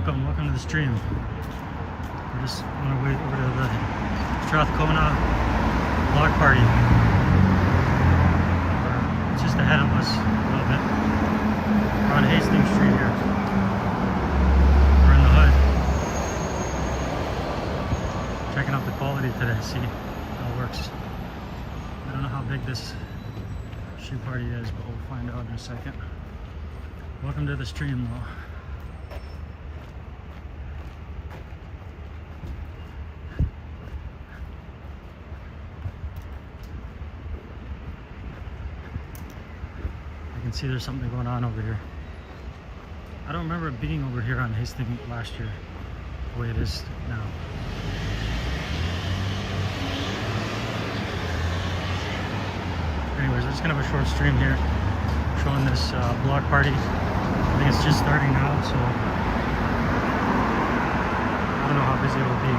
Welcome to the stream. We're just on our way over to the Strathcona Block Party. It's just ahead of us a little bit. We're on Hastings Street here. We're in the hood. Checking out the quality today, see how it works. I don't know how big this shoe party is, but we'll find out in a second. Welcome to the stream though. I can see there's something going on over here. I don't remember it being over here on Hastings last year, the way it is now. Anyways, we're just gonna have a short stream here, showing this block party. I think it's just starting now, so I don't know how busy it will be.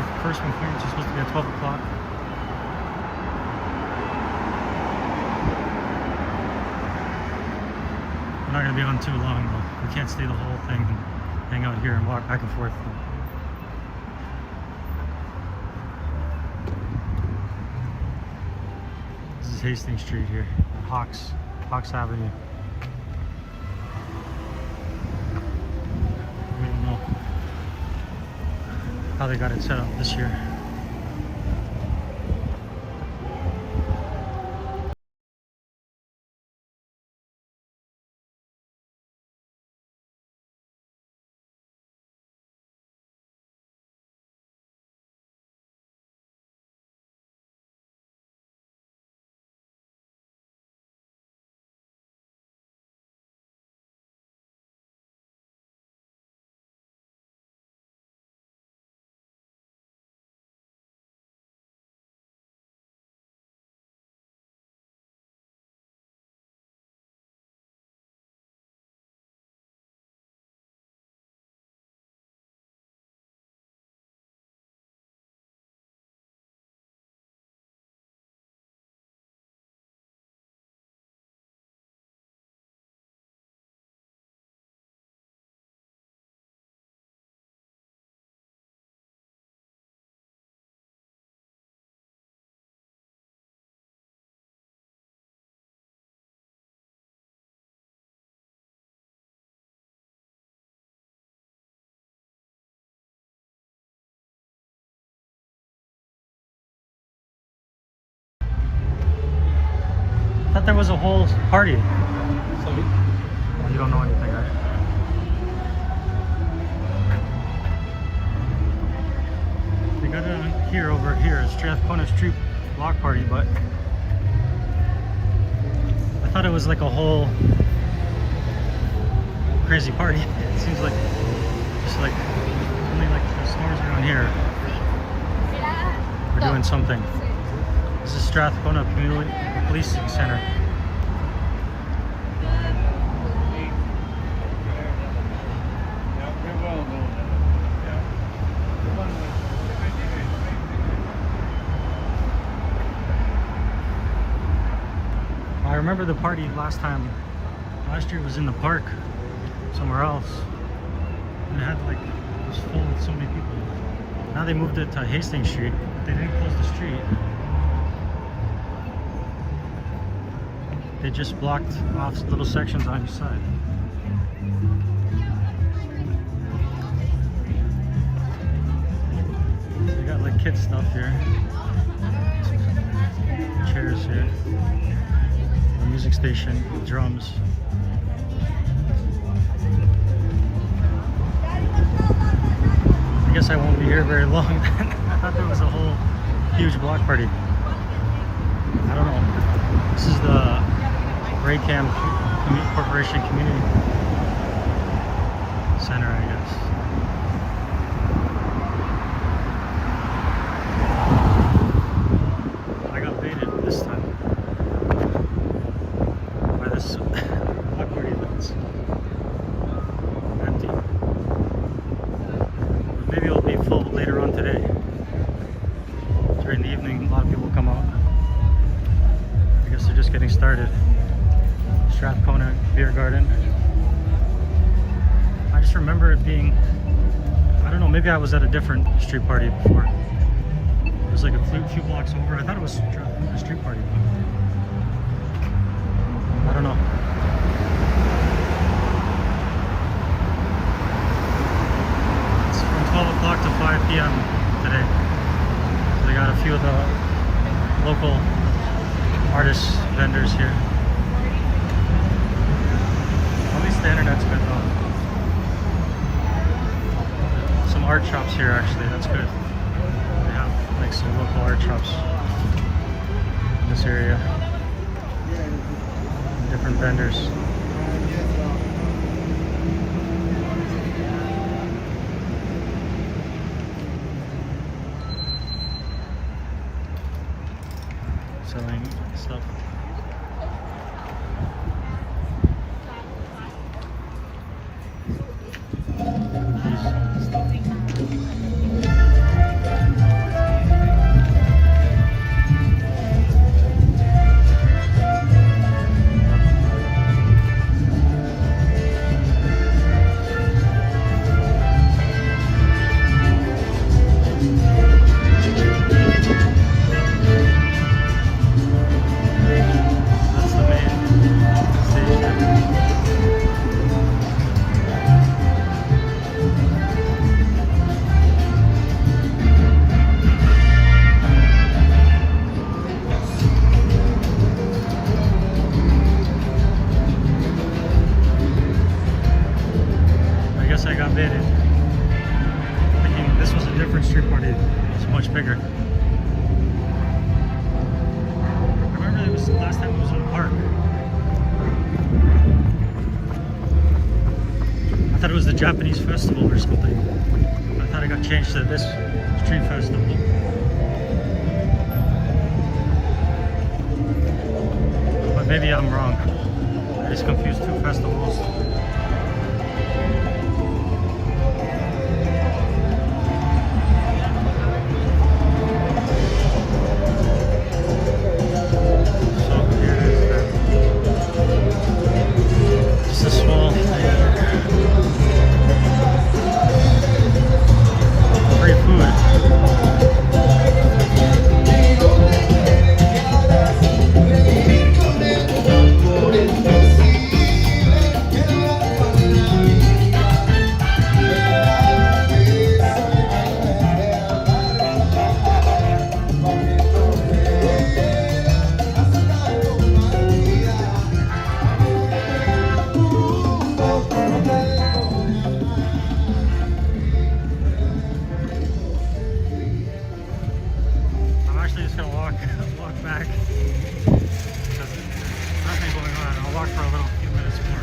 The first one here is supposed to be at 12 o'clock. We're not going to be on too long though. We can't stay the whole thing and hang out here and walk back and forth. This is Hastings Street here, Hawks Avenue. We don't know how they got it set up this year. I thought there was a whole party. Sorry? Well, you don't know anything, right? They got it on here, over here, at Strathcona Street Block Party, but I thought it was like a whole crazy party. It seems like just like only like the stores around here are doing something. This is Strathcona Policing Center. I remember the party last year it was in the park somewhere else, and it had like, it was full with so many people. Now they moved it to Hastings Street, but they didn't close the street. They just blocked off little sections on each side. They got like kid stuff here. Chairs here. A music station, drums. I guess I won't be here very long. I thought there was a whole huge block party. I don't know. This is the Raycam Corporation Community Center, I guess. I got baited this time by this block party that's empty. But maybe it'll be full later on today. During the evening, a lot of people come out. I guess they're just getting started. Strathcona Beer Garden. I just remember it being, I don't know, maybe I was at a different street party before. It was like a few blocks over. I thought it was a street party. I don't know. It's from 12 o'clock to 5 p.m. today. So they got a few of the local artists, vendors here. At least the internet's good though. Some art shops here actually, that's good. They have like some local art shops in this area. Different vendors. Selling stuff. I got baited, thinking this was a different street party. It's much bigger. I remember it was last time it was in the park. I thought it was the Japanese festival or something. I thought it got changed to this street festival. But maybe I'm wrong. I just confused two festivals. Back because there's nothing going on. I'll walk for a few minutes more.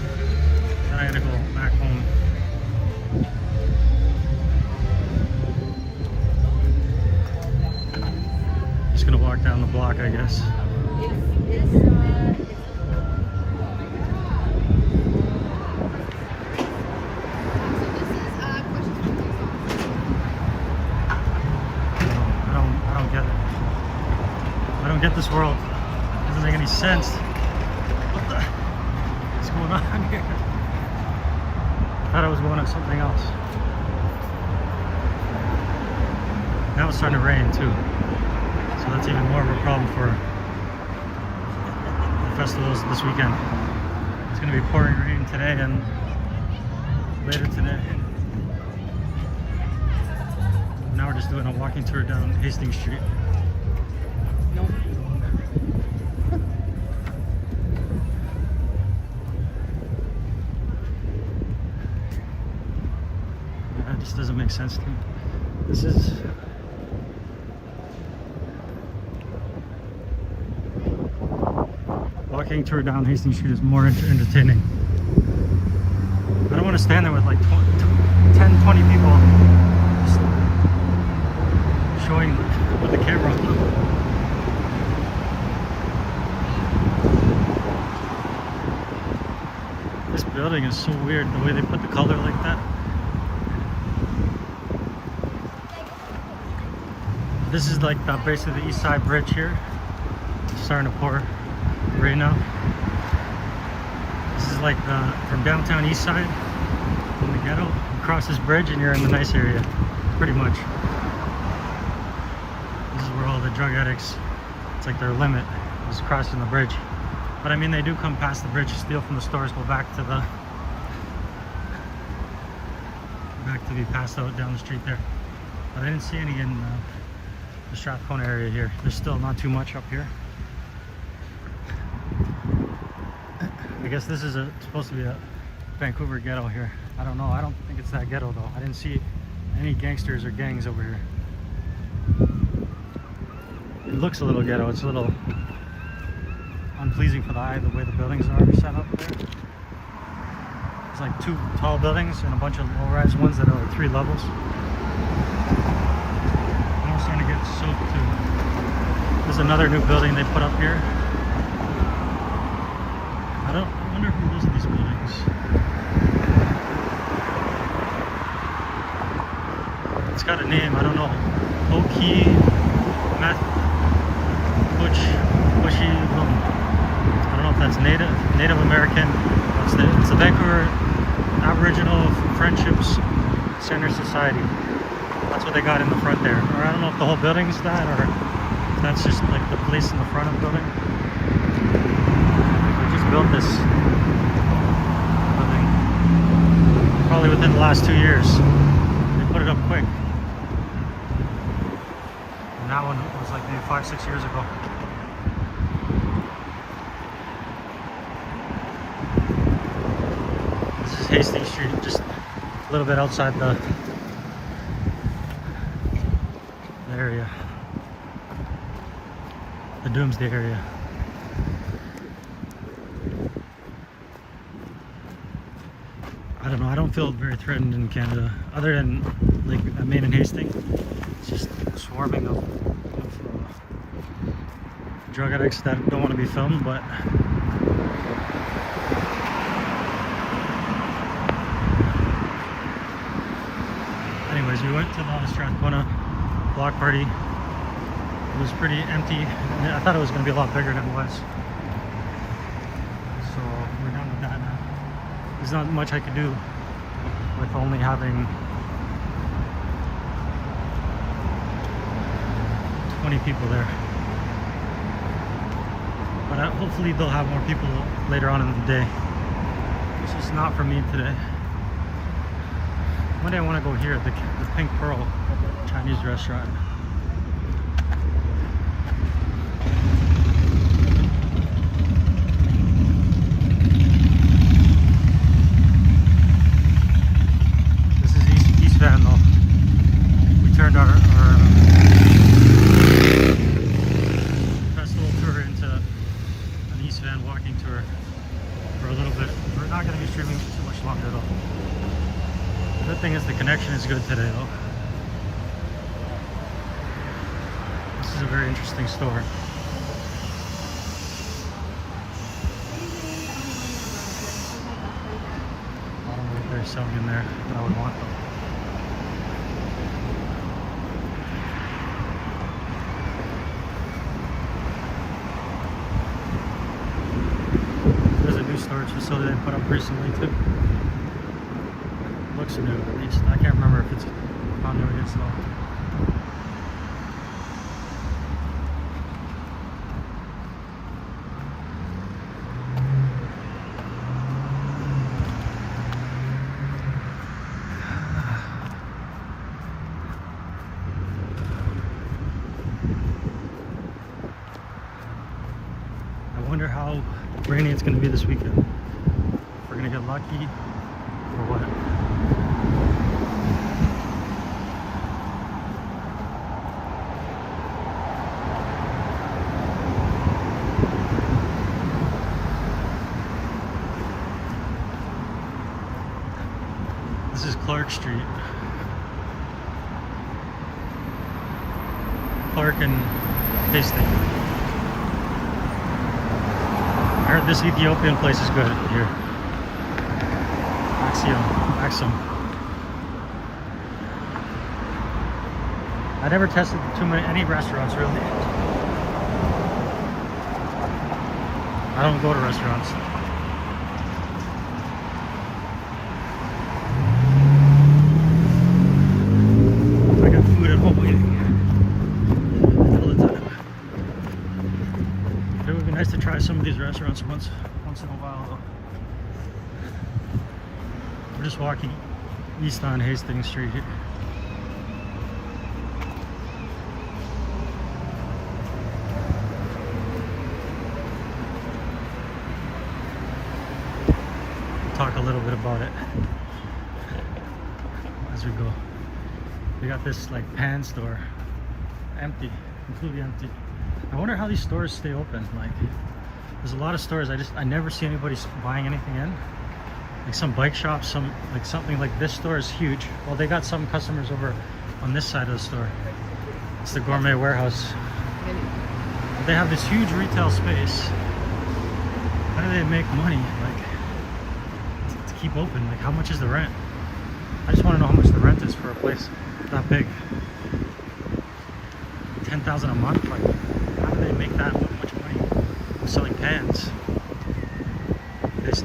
Then I gotta go back home. Just gonna walk down the block, I guess. I don't get it. I don't get this world. It doesn't make any sense. What the? What's going on here? I thought I was going on something else. Now it's starting to rain too. So that's even more of a problem for the festivals this weekend. It's going to be pouring rain today and later today. Now we're just doing a walking tour down Hastings Street. That just doesn't make sense to me. This is walking tour down Hastings Street is more entertaining. I don't want to stand there with like 10, 20 people just showing with the camera. This building is so weird, the way they put the color like that. This is like the base of the Eastside Bridge here. It's starting to pour right now. This is like from downtown Eastside in the ghetto. You cross this bridge and you're in the nice area, pretty much. This is where all the drug addicts, it's like their limit is crossing the bridge. But I mean, they do come past the bridge, steal from the stores, go back to be passed out down the street there. But I didn't see any in the Strathcona area here. There's still not too much up here. I guess this is supposed to be a Vancouver ghetto here. I don't know. I don't think it's that ghetto though. I didn't see any gangsters or gangs over here. It looks a little ghetto. It's a little unpleasing for the eye, the way the buildings are set up there. There's like 2 tall buildings and a bunch of low-rise ones that are like 3 levels. Now we're starting to get soaked too. There's another new building they put up here. I wonder who lives in these buildings. It's got a name, I don't know. Oki Meth Bushy Boom. I don't know if that's Native American. It's the Vancouver Aboriginal Friendships Center Society. That's what they got in the front there. Or I don't know if the whole building's that, or if that's just like the place in the front of the building. They just built this building probably within the last 2 years. They put it up quick. And that one was like maybe 5-6 years ago. Hastings Street, just a little bit outside the area, the Doomsday area. I don't know, I don't feel very threatened in Canada, other than like Maine and Hastings. It's just swarming of drug addicts that don't want to be filmed, but anyways, we went to the Strathcona Block Party. It was pretty empty. I thought it was going to be a lot bigger than it was. So we're done with that now. There's not much I could do with only having 20 people there. But hopefully they'll have more people later on in the day. It's just not for me today. One day I want to go here, the Pink Pearl Chinese restaurant. This is East Van though. We turned our festival tour into an East Van walking tour for a little bit. We're not going to be streaming too much longer though. The good thing is the connection is good today though. This is a very interesting store. I don't know what they're selling in there that I would want though. There's a new storage facility they put up recently too. Looks new at least. I can't remember if it's how new it is though. I wonder how rainy it's going to be this weekend. If we're going to get lucky or what. This is Clark Street. Clark and Hastings. I heard this Ethiopian place is good here. Maxim. I never tested any restaurants really. I don't go to restaurants. It would be nice to try some of these restaurants once in a while though. We're just walking east on Hastings Street here. Talk a little bit about it as we go. We got this like pan store, empty, completely empty. I wonder how these stores stay open. Like, there's a lot of stores I never see anybody buying anything in. Like some bike shops, something like this store is huge. Well, they got some customers over on this side of the store. It's the Gourmet Warehouse. They have this huge retail space. How do they make money? Like, to keep open, like how much is the rent? I just want to know how much the rent is for a place that big. 10,000 a month. Like, how do they make that much money selling pans?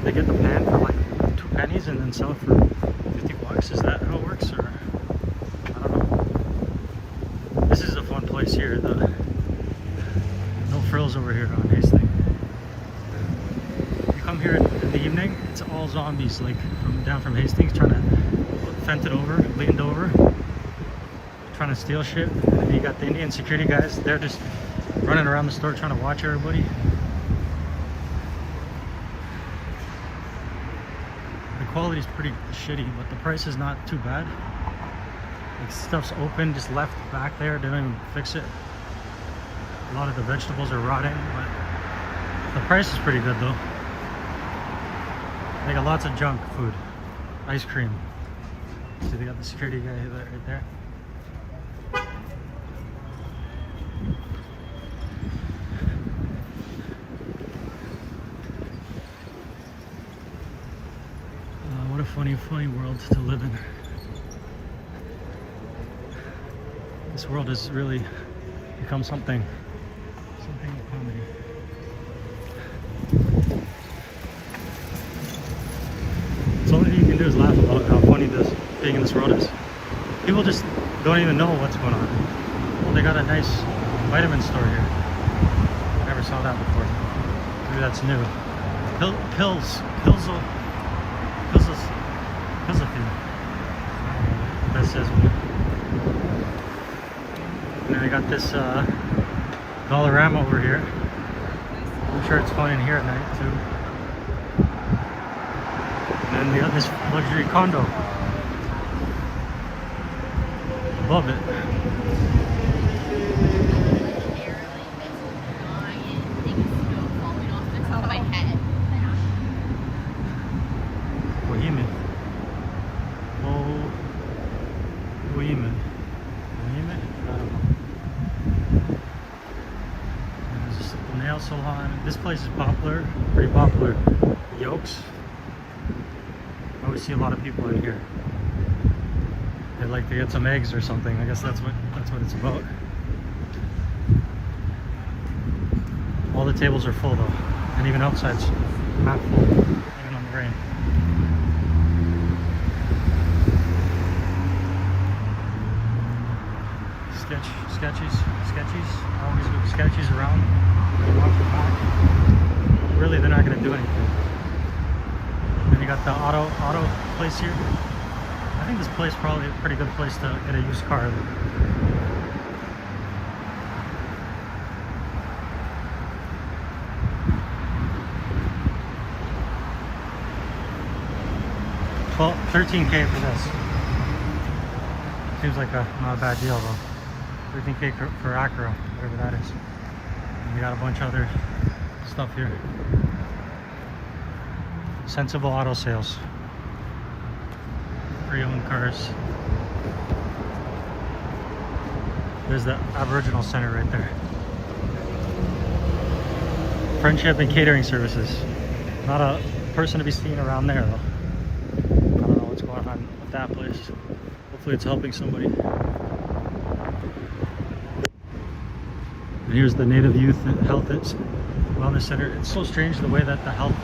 They get the pan for like 2 pennies and then sell it for 50 bucks. Is that how it works, or I don't know. This is a fun place here. No frills over here on Hastings. You come here in the evening, it's all zombies, like down from Hastings, trying to fence it over, leaned over, trying to steal shit. And then you got the Indian security guys, they're just running around the store trying to watch everybody. The quality's pretty shitty, but the price is not too bad. Like, stuff's open, just left back there, they don't even fix it. A lot of the vegetables are rotting, but the price is pretty good though. They got lots of junk food. Ice cream. So they got the security guy right there. What a funny world to live in. This world has really become something of comedy. So the only thing you can do is laugh about how funny this being in this world is. People just don't even know what's going on. Well, they got a nice vitamin store here. I never saw that before. Maybe that's new. Pills. That says. And then they got this Dollarama over here. I'm sure it's fun in here at night too. And then they got this luxury condo above it. Bohemian. I don't know. There's a nail salon. This place is popular, pretty popular. Yolks. I always see a lot of people in here. They'd like to get some eggs or something. I guess that's what it's about. All the tables are full though, and even outside's half full, even on the rain. Sketchies. Always with sketchies around. Walk the back. Really, they're not going to do anything. Then you got the auto place here. I think this place is probably a pretty good place to get a used car. Well, $13K for this. Seems like not a bad deal though. $13K for Acura, whatever that is. And we got a bunch of other stuff here. Sensible auto sales. Pre-owned cars. There's the Aboriginal Center right there. Friendship and catering services. Not a person to be seen around there though. I don't know what's going on with that place. Hopefully it's helping somebody. And here's the Native Youth Health Wellness Center. It's so strange the way that the health,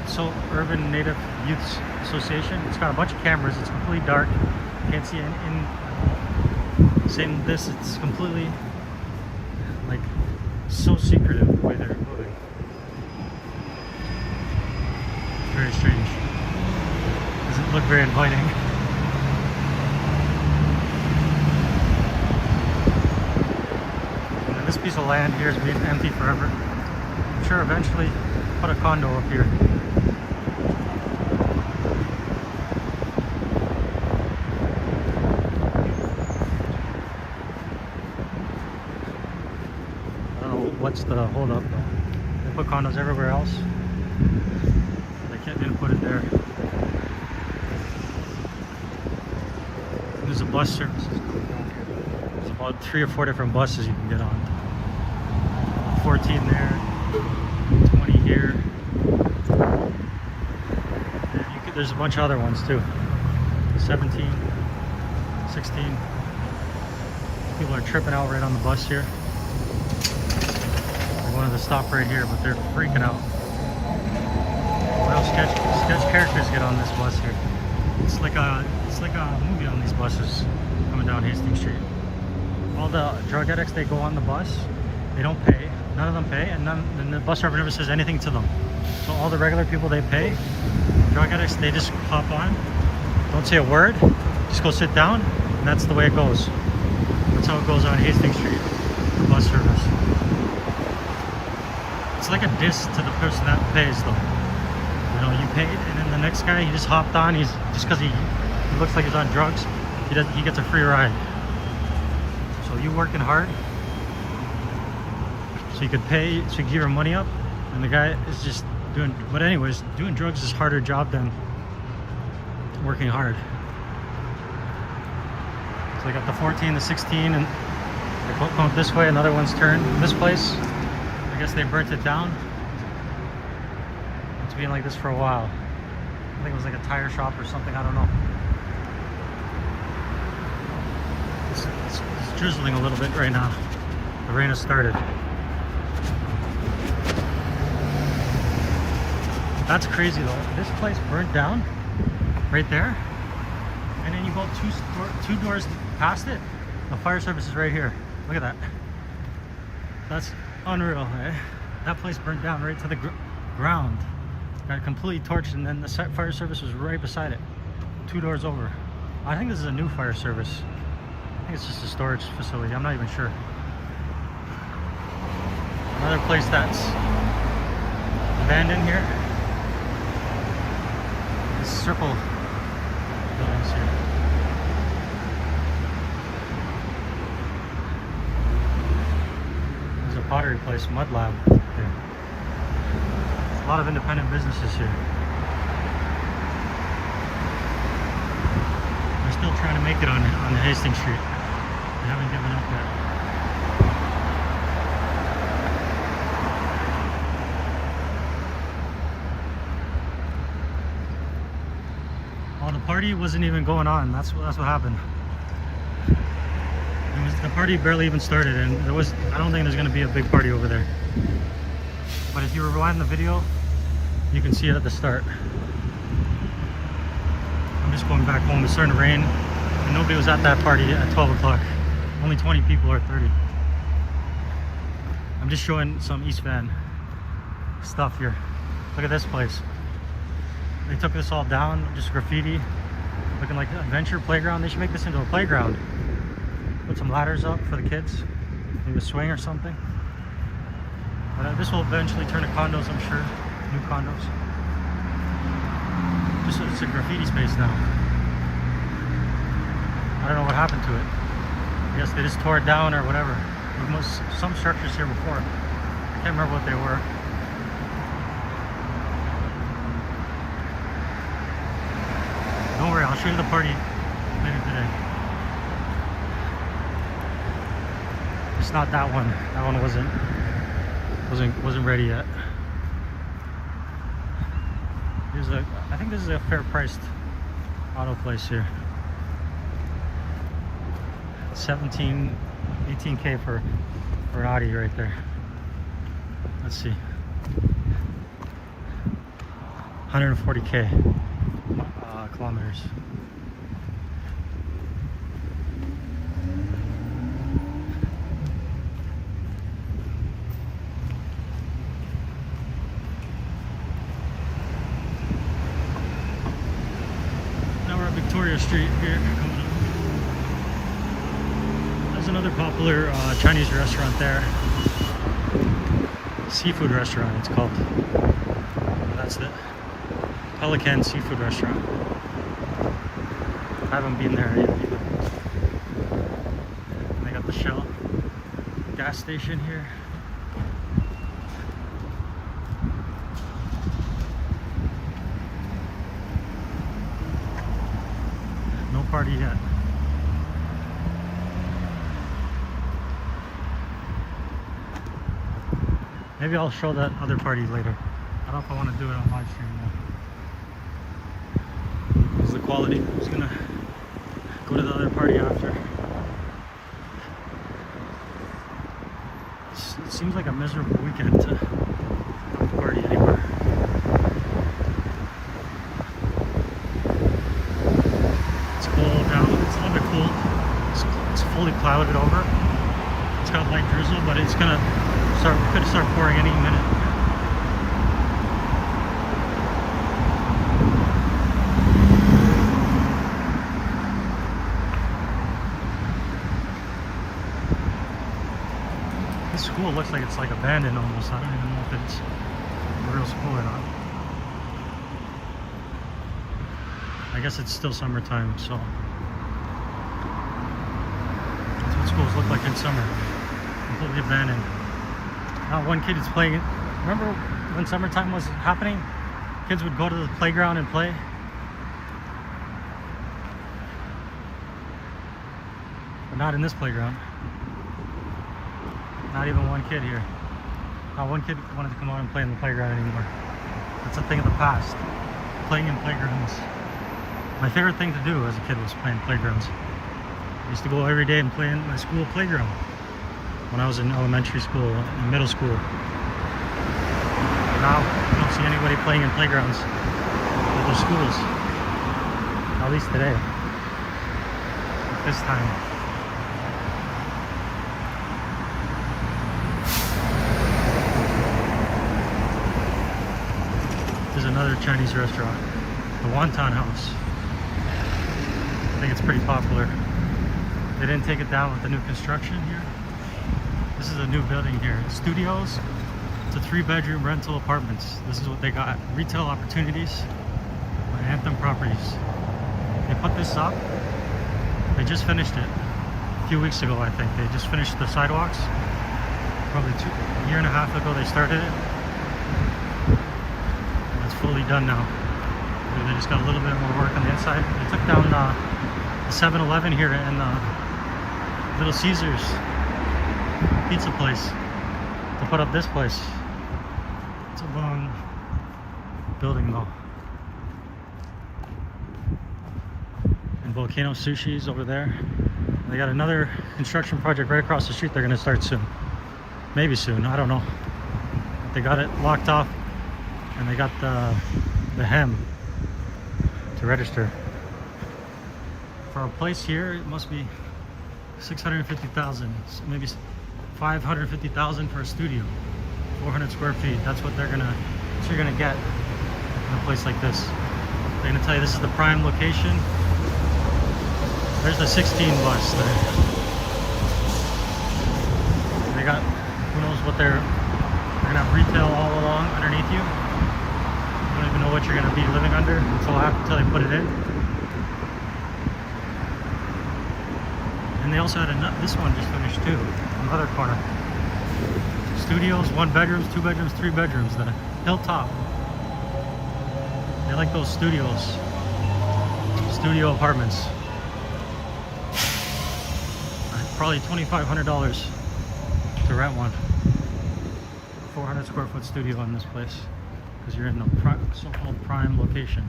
so Urban Native Youth Association, it's got a bunch of cameras, it's completely dark, you can't see in same this, it's completely like so secretive the way they're moving. very inviting. And this piece of land here is being empty forever. I'm sure eventually put a condo up here. What's the hold up though? They put condos everywhere else. They didn't put it there. There's a bus service. There's about 3 or 4 different buses you can get on. 14 there, 20 here. And there's a bunch of other ones too. 17, 16. People are tripping out right on the bus here. One of the stop right here, but they're freaking out. Well, sketch characters get on this bus here. It's like a movie on these buses coming down Hastings Street. All the drug addicts, they go on the bus. They don't pay. None of them pay, and the bus driver never says anything to them. So all the regular people, they pay. Drug addicts, they just hop on, don't say a word, just go sit down, and that's the way it goes. That's how it goes on Hastings Street, the bus service. It's like a diss to the person that pays though. You know, you paid, and then the next guy, he just hopped on. He's just because he looks like he's on drugs, he gets a free ride. So you working hard, so you could pay, so you can give your money up, and the guy is just doing. But anyways, doing drugs is a harder job than working hard. So they got the 14, the 16, and they're going this way. Another one's turned this place. I guess they burnt it down. It's been like this for a while. I think it was like a tire shop or something, I don't know. It's drizzling a little bit right now. The rain has started. That's crazy though. This place burnt down right there. And then you go two doors past it. The fire service is right here. Look at that. That's unreal, eh? That place burnt down right to the ground. Got completely torched, and then the fire service was right beside it. 2 doors over. I think this is a new fire service. I think it's just a storage facility. I'm not even sure. Another place that's abandoned here. This circle buildings here. Pottery place, mud lab here. A lot of independent businesses here. They're still trying to make it on Hastings Street. They haven't given up yet. Well, the party wasn't even going on. That's what happened. The party barely even started, and I don't think there's going to be a big party over there. But if you rewind the video, you can see it at the start. I'm just going back home. It's starting to rain, and nobody was at that party at 12 o'clock. Only 20 people or 30. I'm just showing some East Van stuff here. Look at this place. They took this all down, just graffiti, looking like an adventure playground. They should make this into a playground. Put some ladders up for the kids, maybe a swing or something. But this will eventually turn to condos, I'm sure. New condos. Just it's a graffiti space now. I don't know what happened to it. I guess they just tore it down or whatever. There was some structures here before. I can't remember what they were. Don't worry, I'll show you the party later today. It's not that one. That one wasn't ready yet. I think this is a fair priced auto place here. 18K for an Audi right there. Let's see. 140K kilometers. Victoria Street here coming up. There's another popular Chinese restaurant there. Seafood restaurant, it's called. That's the Pelican Seafood Restaurant. I haven't been there yet either. And they got the Shell gas station here. No party yet. Maybe I'll show that other party later. I don't know if I want to do it on live stream now. This is the quality. I'm just gonna go to the other party after. It seems like a miserable weekend to party anywhere. It's cold now. It's a little bit cool. It's fully clouded over. It's got light drizzle, but it's gonna could start pouring any minute. This school looks like it's like abandoned almost. I don't even know if it's a real school or not. I guess it's still summertime, so that's what schools look like in summer. Completely abandoned. Now one kid is playing. Remember when summertime was happening? Kids would go to the playground and play. But not in this playground. Not even one kid here. Not one kid wanted to come out and play in the playground anymore. That's a thing of the past. Playing in playgrounds. My favorite thing to do as a kid was playing playgrounds. I used to go every day and play in my school playground when I was in elementary school and middle school. Now I don't see anybody playing in playgrounds at their schools. At least today. At this time. There's another Chinese restaurant, the Wonton House. I think it's pretty popular. They didn't take it down with the new construction here. This is a new building here. Studios to 3-bedroom rental apartments. This is what they got. Retail opportunities by Anthem Properties. They put this up. They just finished it a few weeks ago, I think. They just finished the sidewalks. Probably a year and a half ago they started it. And it's fully done now. They just got a little bit more work on the inside. They took down the 7-Eleven here and the Little Caesars pizza place to put up this place. It's a long building though. And Volcano Sushi's over there. They got another construction project right across the street they're gonna start soon. Maybe soon, I don't know. They got it locked off and they got the hem to register. For a place here, it must be 650,000, maybe 550,000 for a studio. 400 square feet. That's what you're gonna get in a place like this. They're gonna tell you this is the prime location. There's the 16 bus there. They got, who knows what they're gonna have retail all along underneath you. You don't even know what you're gonna be living under until they put it in. And they also had this one just finished too, on the other corner. Studios, 1 bedrooms, 2 bedrooms, 3 bedrooms, the hilltop. They like those studios. Studio apartments. Probably $2,500 to rent one. 400 square foot studio in this place. Because you're in the so-called prime location.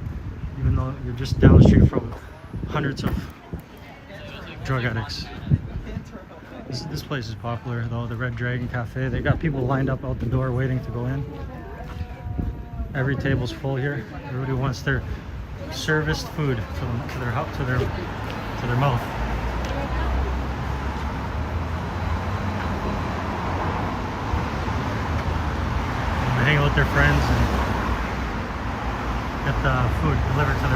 Even though you're just down the street from hundreds of drug addicts. This place is popular though, the Red Dragon Cafe. They got people lined up out the door waiting to go in. Every table's full here. Everybody wants their serviced food to their mouth. And they hang out with their friends and get the food delivered to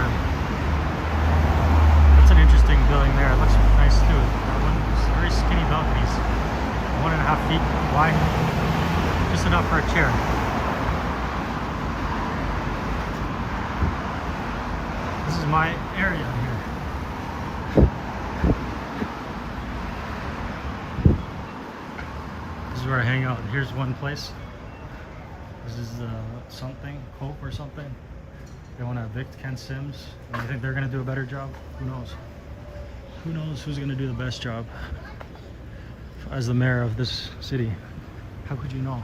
building there. It looks nice too. That one is very skinny balconies, 1.5 feet wide, just enough for a chair. This is my area here. This is where I hang out. Here's one place. This is something, Cope or something. They want to evict Ken Sims. And you think they're going to do a better job? Who knows? Who knows who's going to do the best job as the mayor of this city? How could you know?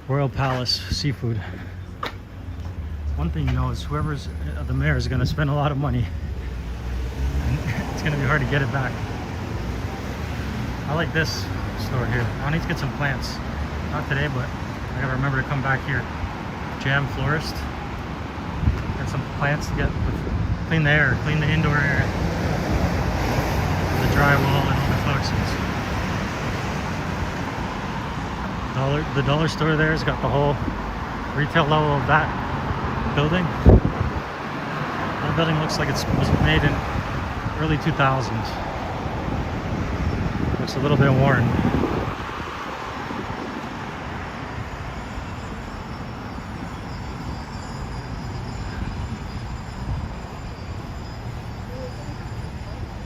Royal Palace Seafood. One thing you know is whoever's the mayor is going to spend a lot of money. And it's going to be hard to get it back. I like this store here. I need to get some plants. Not today, but I gotta remember to come back here. Jam Florist. Get some plants to clean the air, clean the indoor air. The drywall and all the toxins. The dollar store there has got the whole retail level of that building. That building looks like it was made in early 2000s. Looks a little bit worn.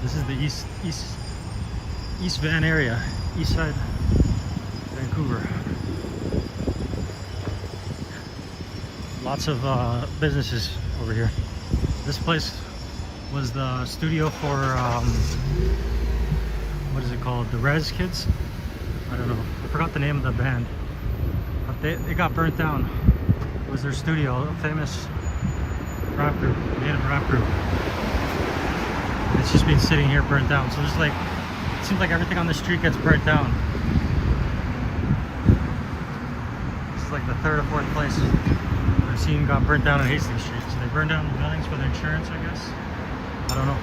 This is the East Van area, Eastside Vancouver. Lots of businesses over here. This place was the studio for what is it called? The Rez Kids? I don't know. I forgot the name of the band. But it got burnt down. It was their studio, a famous rap group, native rap group. It's just been sitting here burnt down. So there's like, it seems like everything on the street gets burnt down. This is like the third or fourth place I've seen got burnt down on Hastings Street. So they burned down the buildings for their insurance, I guess. I don't know.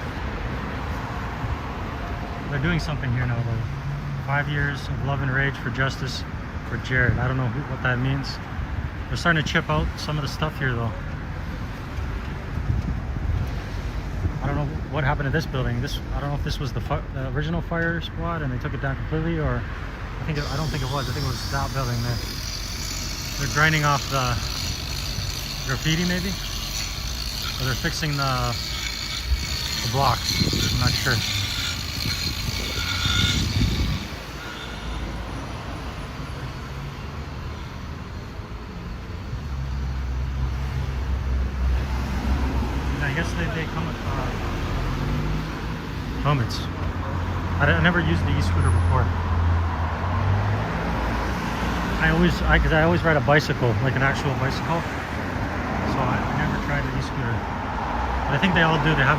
They're doing something here now though. 5 years of love and rage for justice for Jared. I don't know what that means. They're starting to chip out some of the stuff here though. I don't know what happened to this building. I don't know if this was the original fire squad and they took it down completely, or I don't think it was. I think it was that building there. They're grinding off the graffiti maybe, or they're fixing the blocks. I'm not sure. I guess they come with helmets. I never used the e-scooter before. Because I always ride a bicycle, like an actual bicycle. So I never tried an e-scooter. But I think they all do. They have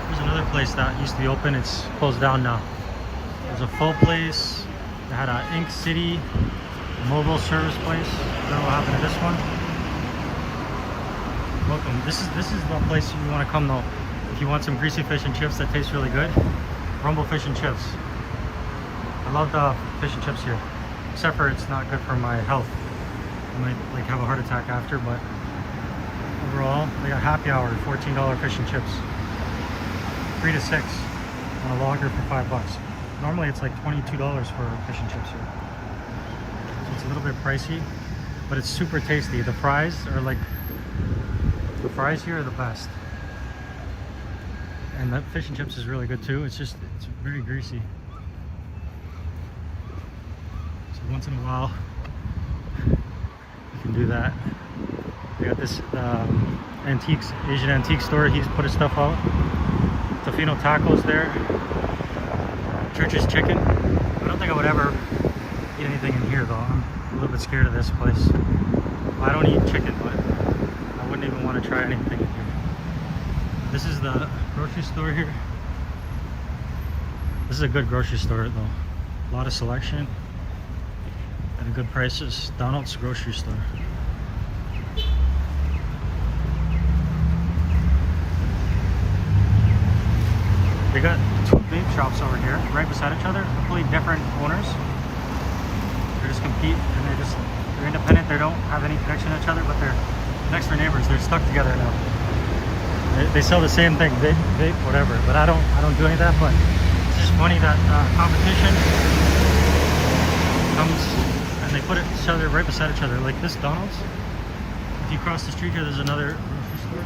there's another place that used to be open. It's closed down now. There's a full place. They had an Ink City mobile service place. I don't know what happened to this one. Welcome. This is the place you want to come though. If you want some greasy fish and chips that taste really good. Rumble Fish and Chips. I love the fish and chips here. Except for it's not good for my health. I might like have a heart attack after, but overall, they got happy hour, $14 fish and chips. 3 to 6 on a lager for $5. Normally it's like $22 for fish and chips here. So it's a little bit pricey, but it's super tasty. The fries are like, the fries here are the best. And that fish and chips is really good too. It's very greasy. So once in a while, you can do that. They got this Asian antique store. He's put his stuff out. Tofino tacos there. Church's chicken. I don't think I would ever eat anything in here though. I'm a little bit scared of this place. Well, I don't eat chicken, but I wouldn't even want to try anything in here. This is the grocery store here. This is a good grocery store though. A lot of selection and good prices. Donald's grocery store. They got two vape shops over here, right beside each other, completely different owners. They just compete and they're independent. They don't have any connection to each other, but they're next door neighbors. They're stuck together now. They sell the same thing, vape, whatever. But I don't do any of that. But it's just funny that competition comes and they put each other right beside each other. Like this Donald's. If you cross the street here, there's another grocery store.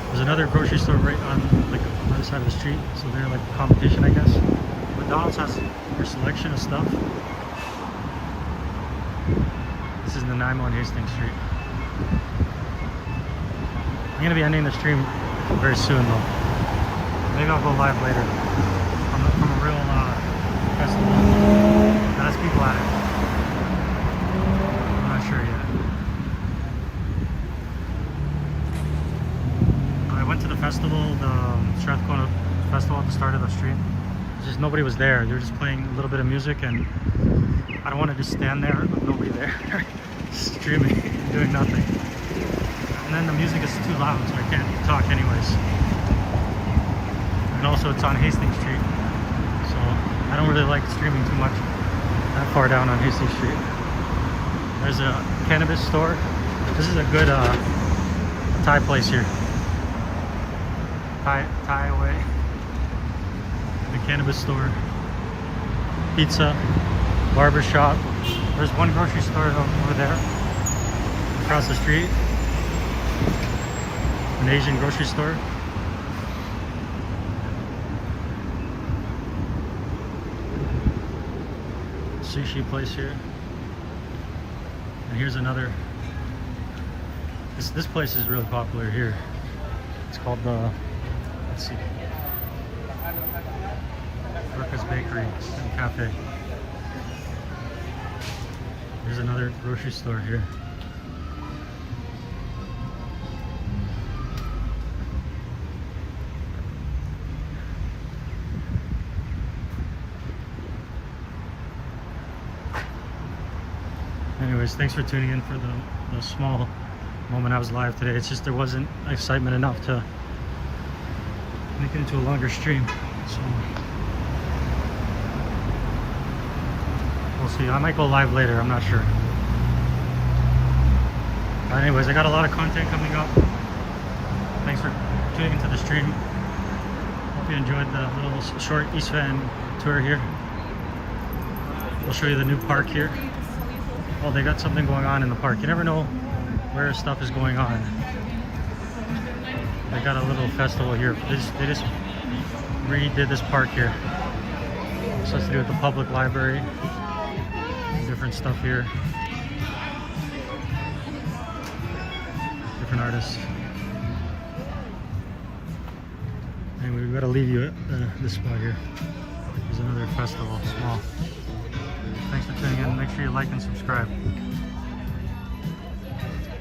There's another grocery store right on like the other side of the street. So they're like competition, I guess. McDonald's has more selection of stuff. This is Nanaimo on Hastings Street. I'm gonna be ending the stream very soon though. Maybe I'll go live later from a real festival that has people at it. I'm not sure yet. I went to the festival, the Strathcona Festival at the start of the stream. Just nobody was there. They were just playing a little bit of music, and I don't want to just stand there with nobody there streaming, doing nothing. And then the music is too loud, so I can't talk anyways. And also it's on Hastings Street, so I don't really like streaming too much that far down on Hastings Street. There's a cannabis store. This is a good Thai place here. Thai away. The cannabis store, pizza, barber shop. There's one grocery store over there across the street, an Asian grocery store. Sushi place here, and here's another. This place is really popular here. It's called the, let's see, Burka's Bakery and Cafe. There's another grocery store here. Anyways, thanks for tuning in for the small moment I was live today. It's just there wasn't excitement enough to make it into a longer stream. So we'll see. I might go live later, I'm not sure. But anyways, I got a lot of content coming up. Thanks for tuning into the stream. Hope you enjoyed the little short East Van tour here. We'll show you the new park here. Oh, they got something going on in the park. You never know where stuff is going on. They got a little festival here. They just redid this park here. So it's to do with the public library. Different stuff here. Different artists. Anyway, we've got to leave you at this spot here. There's another festival, small. Thanks for tuning in. Make sure you like and subscribe.